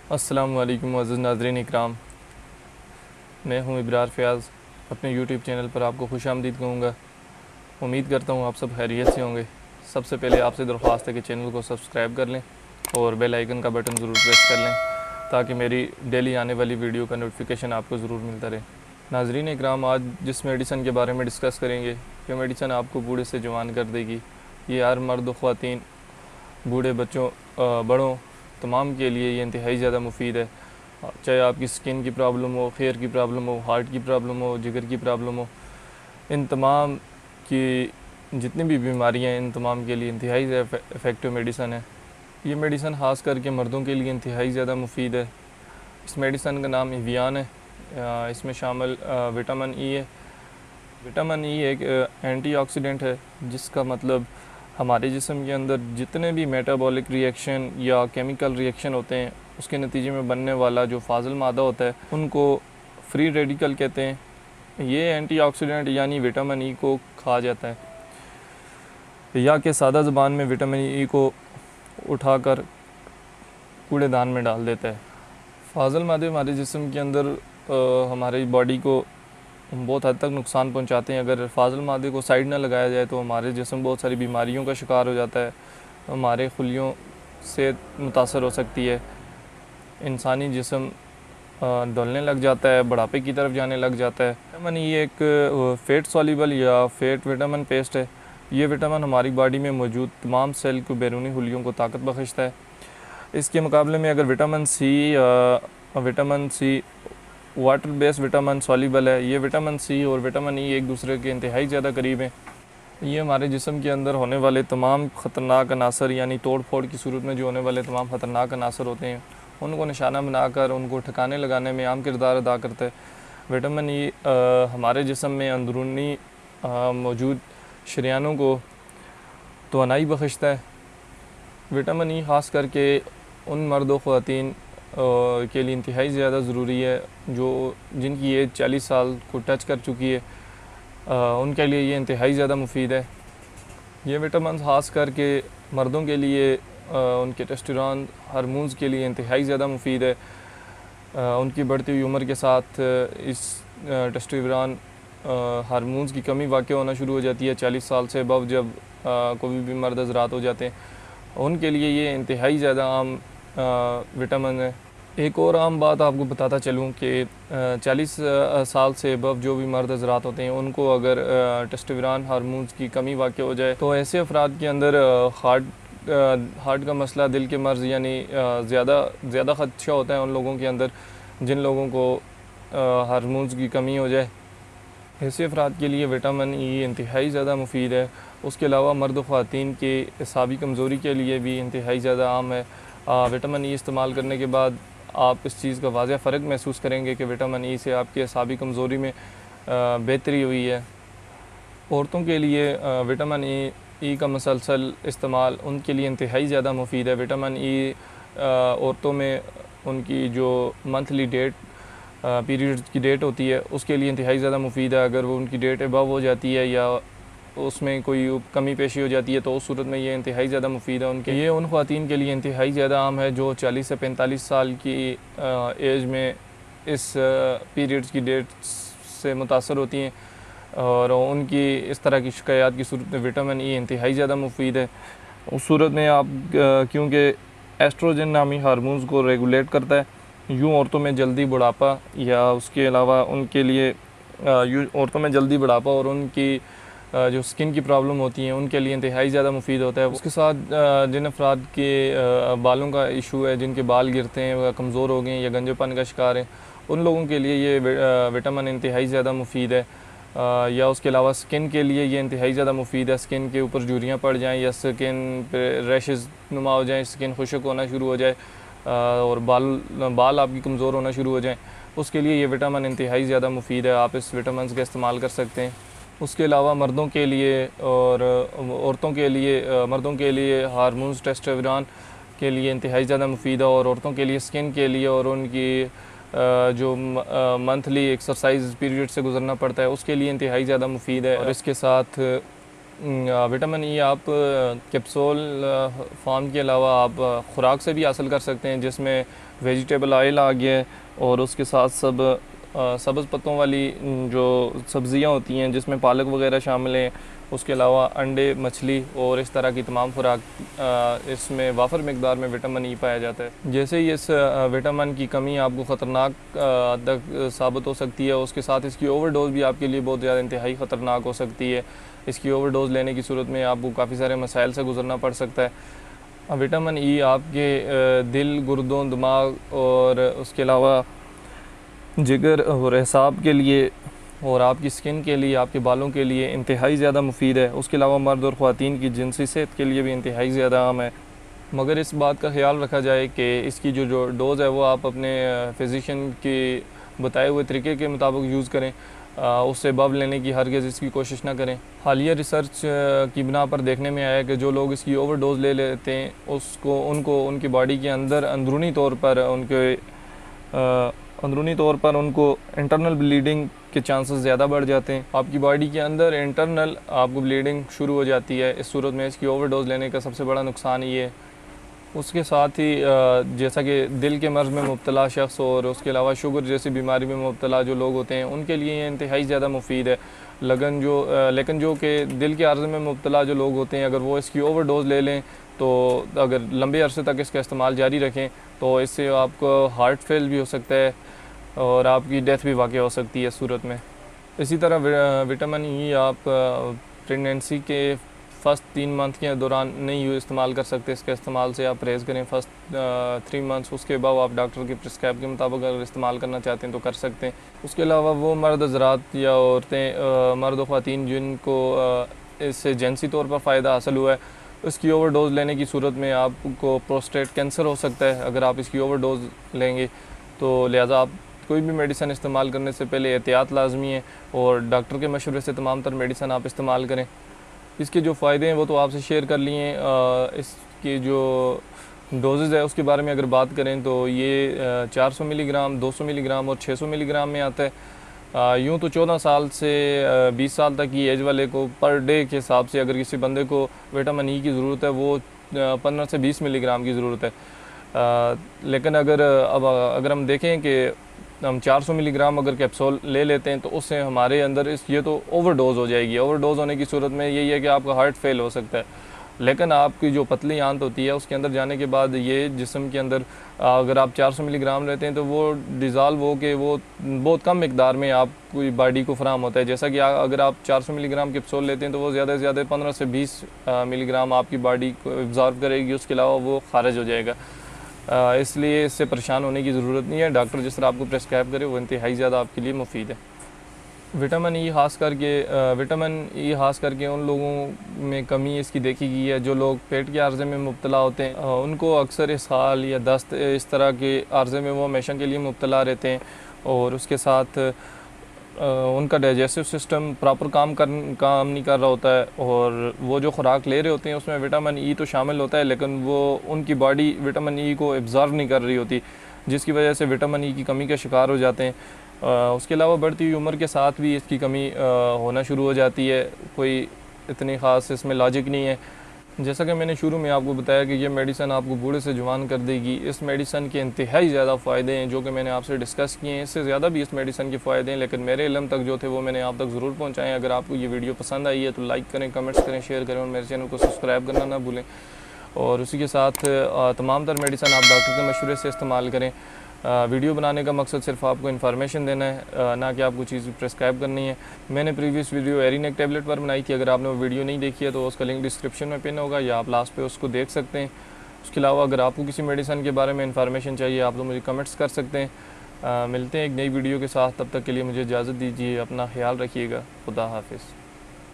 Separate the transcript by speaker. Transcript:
Speaker 1: अस्सलामु अलैकुम मुअज़्ज़िज़ नाज़रीन इकराम, मैं हूं इब्रार फ़याज़। अपने यूट्यूब चैनल पर आपको खुशामदीद कहूँगा। उम्मीद करता हूं आप सब खैरियत से होंगे। सबसे पहले आपसे दरख्वास्त है कि चैनल को सब्सक्राइब कर लें और बेल आइकन का बटन ज़रूर प्रेस कर लें ताकि मेरी डेली आने वाली वीडियो का नोटिफिकेशन आपको ज़रूर मिलता रहे। नाज़रीन इकराम, आज जिस मेडिसन के बारे में डिस्कस करेंगे, ये मेडिसन आपको बूढ़े से जवान कर देगी। ये हर मर्द ख़वातीन, बूढ़े बच्चों, बड़ों तमाम के लिए ये इंतहाई ज़्यादा मुफीद है। चाहे आपकी स्किन की प्रॉब्लम हो, हेयर की प्रॉब्लम हो, हार्ट की प्रॉब्लम हो, जिगर की प्रॉब्लम हो, इन तमाम की जितनी भी बीमारियां हैं, इन तमाम के लिए इंतहाई इफ़ेक्टिव मेडिसन है। ये मेडिसन ख़ास करके मर्दों के लिए इंतहाई ज़्यादा मुफीद है। इस मेडिसन का नाम एवियान है। इसमें शामिल विटामिन ई है। विटामिन ई एक एंटीऑक्सीडेंट है, जिसका मतलब हमारे जिस्म के अंदर जितने भी मेटाबॉलिक रिएक्शन या केमिकल रिएक्शन होते हैं, उसके नतीजे में बनने वाला जो फाजिल मादा होता है, उनको फ्री रेडिकल कहते हैं। ये एंटीऑक्सीडेंट यानी विटामिन ई को खा जाता है, या कि सादा ज़बान में विटामिन ई को उठाकर कूड़ेदान में डाल देता है। फाजिल मादे हमारे जिस्म के अंदर हमारी बॉडी को बहुत हद तक नुकसान पहुंचाते हैं। अगर फाजिल मादे को साइड ना लगाया जाए तो हमारे जिस्म बहुत सारी बीमारियों का शिकार हो जाता है। हमारे खुलियों से मुतासर हो सकती है, इंसानी जिस्म डलने लग जाता है, बुढ़ापे की तरफ जाने लग जाता है। विटामिन ई एक फ़ैट सॉल्युबल या फ़ैट विटामिन पेस्ट है। ये विटामिन हमारी बॉडी में मौजूद तमाम सेल को, बैरूनी खुलियों को ताकत बख्शता है। इसके मुकाबले में अगर vitamin C water based vitamin soluble है। ये विटामिन सी और विटामिन ई एक दूसरे के इंतहाई ज़्यादा करीब हैं। ये हमारे जिस्म के अंदर होने वाले तमाम ख़तरनाक अनासर, यानी तोड़ फोड़ की सूरत में जो होने वाले तमाम ख़तरनाक अनासर होते हैं, उनको निशाना बनाकर उनको ठिकाने लगाने में अहम किरदार अदा करता है। विटामिन ई हमारे जिस्म में अंदरूनी मौजूद शरियानों को तवानाई बख्शता है। विटामिन ई ख़ास करके उन मर्द व ख़वातीन के लिए इंतहाई ज़्यादा ज़रूरी है जिनकी एज 40 साल को टच कर चुकी है। उनके लिए ये इंतहाई ज़्यादा मुफीद है। ये विटामिन ख़ास करके मर्दों के लिए उनके टेस्टोस्टेरोन हार्मोन्स के लिए इंतहाई ज़्यादा मुफीद है। उनकी बढ़ती हुई उम्र के साथ इस टेस्टोस्टेरोन हार्मोन्स की कमी वाक़ई होना शुरू हो जाती है। 40 साल से अबव जब कोई भी मर्द हज़रात हो जाते हैं, उनके लिए ये इंतहाई ज़्यादा आम विटामिन है। एक और आम बात आपको बताता चलूँ कि 40 साल से अबव जो भी मर्द हज़रात होते हैं, उनको अगर टेस्टोस्टेरोन हार्मोन्स की कमी वाक़ई हो जाए तो ऐसे अफराद के अंदर हार्ट का मसला, दिल के मर्ज़ यानी ज़्यादा ख़दशा होता है उन लोगों के अंदर जिन लोगों को हार्मोन्स की कमी हो जाए। ऐसे अफराद के लिए विटामिन ई इंतहाई ज़्यादा मुफीद है। उसके अलावा मर्द ख़वातीन के असाबी कमज़ोरी के लिए भी इंतहाई ज़्यादा आम है। विटामिन ई इस्तेमाल करने के बाद आप इस चीज़ का वाज़ेह फ़र्क महसूस करेंगे कि विटामिन ई से आपकी असाबी कमज़ोरी में बेहतरी हुई है। औरतों के लिए विटामिन ई का मुसलसल इस्तेमाल उनके लिए इंतहाई ज़्यादा मुफीद है। विटामिन ई औरतों में उनकी जो मंथली डेट पीरियड्स की डेट होती है, उसके लिए इंतहाई ज़्यादा मुफीद है। अगर वो उनकी डेट अबव हो जाती है या उसमें कोई कमी पेशी हो जाती है तो उस सूरत में ये इंतहाई ज़्यादा मुफीद है उनके। ये उन ख़वातीन के लिए इंतहाई ज़्यादा आम है जो 40 से 45 साल की एज में इस पीरियड्स की डेट से मुतासर होती हैं, और उनकी इस तरह की शिकायत की सूरत में विटामिन ई इंतहाई ज़्यादा मुफीद है। उस सूरत में आप क्योंकि एस्ट्रोजन नामी हार्मोन्स को रेगुलेट करता है, यूँ औरतों में जल्दी बुढ़ापा या उसके अलावा उनके लिए औरतों में जल्दी बुढ़ापा और उनकी जो स्किन की प्रॉब्लम होती हैं, उनके लिए इंतहाई ज़्यादा मुफीद होता है। उसके साथ जिन अफराद के बालों का इशू है, जिनके बाल गिरते हैं, वह कमज़ोर हो गए हैं या गंजेपन का शिकार हैं, उन लोगों के लिए ये विटामिन इंतहाई ज़्यादा मुफीद है। या उसके अलावा स्किन के लिए ये इंतहाई ज़्यादा मुफीद है। स्किन के ऊपर झुर्रियाँ पड़ जाएँ या स्किन पे रैशेज़ नुमा हो जाएँ, स्किन खुश्क होना शुरू हो जाए और बाल आपकी कमज़ोर होना शुरू हो जाएँ, उसके लिए ये विटामिन इंतहाई ज़्यादा मुफीद है। आप इस विटामिन का इस्तेमाल कर सकते हैं। उसके अलावा मर्दों के लिए और औरतों के लिए, मर्दों के लिए हार्मोन्स टेस्टोस्टेरोन के लिए इंतहाई ज़्यादा मुफीद है, और औरतों के लिए स्किन के लिए और उनकी जो मंथली एक्सरसाइज पीरियड से गुजरना पड़ता है उसके लिए इंतहाई ज़्यादा मुफीद है। और इसके साथ विटामिन ई आप कैप्सूल फॉर्म के अलावा आप खुराक से भी हासिल कर सकते हैं, जिसमें वेजिटेबल ऑयल आ गया है और उसके साथ सब्ज़ पत्तों वाली जो सब्ज़ियाँ होती हैं जिसमें पालक वगैरह शामिल हैं। उसके अलावा अंडे, मछली और इस तरह की तमाम खुराक इसमें वाफर मिकदार में विटामिन ई पाया जाता है। जैसे ही इस विटामिन की कमी आपको ख़तरनाक तक साबित हो सकती है, उसके साथ इसकी ओवरडोज़ भी आपके लिए बहुत ज़्यादा इंतहाई ख़तरनाक हो सकती है। इसकी ओवरडोज़ लेने की सूरत में आपको काफ़ी सारे मसाइल से गुजरना पड़ सकता है। विटामिन ई आपके दिल, गुर्दों, दिमाग और उसके अलावा जिगर और एसाब के लिए और आपकी स्किन के लिए, आपके बालों के लिए इंतहाई ज़्यादा मुफीद है। उसके अलावा मर्द और ख़वातीन की जिनसी सेहत के लिए भी इंतहाई ज़्यादा अहम है। मगर इस बात का ख्याल रखा जाए कि इसकी जो डोज़ है वो आप अपने फिजिशियन के बताए हुए तरीके के मुताबिक यूज़ करें, उससे अबव लेने की हरगिज़ इसकी कोशिश ना करें। हालिया रिसर्च की बिना पर देखने में आया कि जो लोग इसकी ओवरडोज़ ले लेते हैं उनको उनकी बॉडी के अंदर अंदरूनी तौर पर उनको इंटरनल ब्लीडिंग के चांसेस ज़्यादा बढ़ जाते हैं। आपकी बॉडी के अंदर इंटरनल आपको ब्लीडिंग शुरू हो जाती है। इस सूरत में इसकी ओवरडोज़ लेने का सबसे बड़ा नुकसान ये है। उसके साथ ही जैसा कि दिल के मर्ज़ में मुब्तला शख्स और उसके अलावा शुगर जैसी बीमारी में मुब्तला जो लोग होते हैं उनके लिए ये इंतहाई ज़्यादा मुफीद है। लेकिन जो कि दिल के अर्ज़ में मुब्तला जो लोग होते हैं, अगर वो इसकी ओवरडोज़ ले लें तो अगर लंबे अरसे तक इसका इस्तेमाल जारी रखें तो इससे आपको हार्ट फेल भी हो सकता है और आपकी डेथ भी वाक़ई हो सकती है इस सूरत में। इसी तरह विटामिन ई आप प्रेगनेंसी के फ़र्स्ट 3 मंथ के दौरान नहीं इस्तेमाल कर सकते। इसके इस्तेमाल से आप परहेज़ करें फ़र्स्ट 3 मंथ्स। उसके बाद आप डॉक्टर की प्रिस्क्राइब के मुताबिक अगर इस्तेमाल करना चाहते हैं तो कर सकते हैं। उसके अलावा वो मर्द हज़रात या औरतें, मर्द व ख़वातीन जिनको इससे जिनसी तौर पर फ़ायदा हासिल हुआ है, इसकी ओवरडोज़ लेने की सूरत में आपको प्रोस्टेट कैंसर हो सकता है अगर आप इसकी ओवरडोज़ लेंगे। तो लिहाजा आप कोई भी मेडिसिन इस्तेमाल करने से पहले एहतियात लाजमी है और डॉक्टर के मशवरे से तमाम तर मेडिसिन आप इस्तेमाल करें। इसके जो फ़ायदे हैं वो तो आपसे शेयर कर लिए। इसकी जो डोजेज़ है उसके बारे में अगर बात करें तो ये 400 मिलीग्राम, 200 मिलीग्राम और 600 मिलीग्राम में आता है। यूँ तो 14 साल से 20 साल तक की एज वाले को पर डे के हिसाब से अगर किसी बंदे को विटामिन ई की ज़रूरत है वो 15 से 20 मिलीग्राम की ज़रूरत है। लेकिन अगर हम देखें कि हम 400 मिलीग्राम अगर कैप्सूल ले लेते हैं तो उससे हमारे अंदर ये तो ओवरडोज़ हो जाएगी। ओवरडोज़ होने की सूरत में यही है कि आपका हार्ट फेल हो सकता है। लेकिन आपकी जो पतली आंत होती है उसके अंदर जाने के बाद ये जिस्म के अंदर अगर आप 400 मिलीग्राम लेते हैं तो वो डिज़ाल्व हो के वो बहुत कम मिकदार में आपकी बॉडी को फराहम होता है। जैसा कि अगर आप 400 मिलीग्राम कैप्सूल लेते हैं तो वो ज़्यादा से ज़्यादा 15 से 20 मिलीग्राम आपकी बॉडी को एब्ज़ॉर्ब करेगी, उसके अलावा वो खारिज हो जाएगा। इसलिए इससे परेशान होने की ज़रूरत नहीं है। डॉक्टर जिस तरह आपको प्रेस्क्राइब करे वो इंतहाई ज़्यादा आपके लिए मुफीद है। विटामिन ई ख़ास करके उन लोगों में कमी इसकी देखी गई है जो लोग पेट के आर्ज़े में मुब्तला होते हैं। उनको अक्सर इसहाल या दस्त इस तरह के आर्ज़े में वो हमेशा के लिए मुब्तला रहते हैं और उसके साथ उनका डाइजेस्टिव सिस्टम प्रॉपर काम नहीं कर रहा होता है और वो जो खुराक ले रहे होते हैं उसमें विटामिन ई तो शामिल होता है लेकिन वो उनकी बॉडी विटामिन ई को एब्ज़ॉर्ब नहीं कर रही होती, जिसकी वजह से विटामिन ई की कमी का शिकार हो जाते हैं। उसके अलावा बढ़ती हुई उम्र के साथ भी इसकी कमी होना शुरू हो जाती है। कोई इतनी ख़ास इसमें लॉजिक नहीं है। जैसा कि मैंने शुरू में आपको बताया कि ये मेडिसन आपको बूढ़े से जवान कर देगी। इस मेडिसन के इंतहाई ज़्यादा फ़ायदे हैं जो कि मैंने आपसे डिस्कस किए हैं। इससे ज़्यादा भी इस मेडिसन के फ़ायदे हैं लेकिन मेरे इल्म तक जो थे वो मैंने आप तक ज़रूर पहुँचाएँ। अगर आपको ये वीडियो पसंद आई है तो लाइक करें, कमेंट्स करें, शेयर करें और मेरे चैनल को सब्सक्राइब करना ना भूलें। और उसी के साथ तमाम तर मेडिसन आप डॉक्टर के मशवरे से इस्तेमाल करें। वीडियो बनाने का मकसद सिर्फ आपको इन्फॉर्मेशन देना है, ना कि आपको चीज़ प्रेस्क्राइब करनी है। मैंने प्रीवियस वीडियो एरिनेक टैबलेट पर बनाई थी। अगर आपने वो वीडियो नहीं देखी है तो उसका लिंक डिस्क्रिप्शन में पिन होगा या आप लास्ट पे उसको देख सकते हैं। उसके अलावा अगर आपको किसी मेडिसिन के बारे में इन्फॉर्मेशन चाहिए आप तो मुझे कमेंट्स कर सकते हैं। मिलते हैं एक नई वीडियो के साथ, तब तक के लिए मुझे इजाज़त दीजिए। अपना ख्याल रखिएगा। खुदा हाफिज़।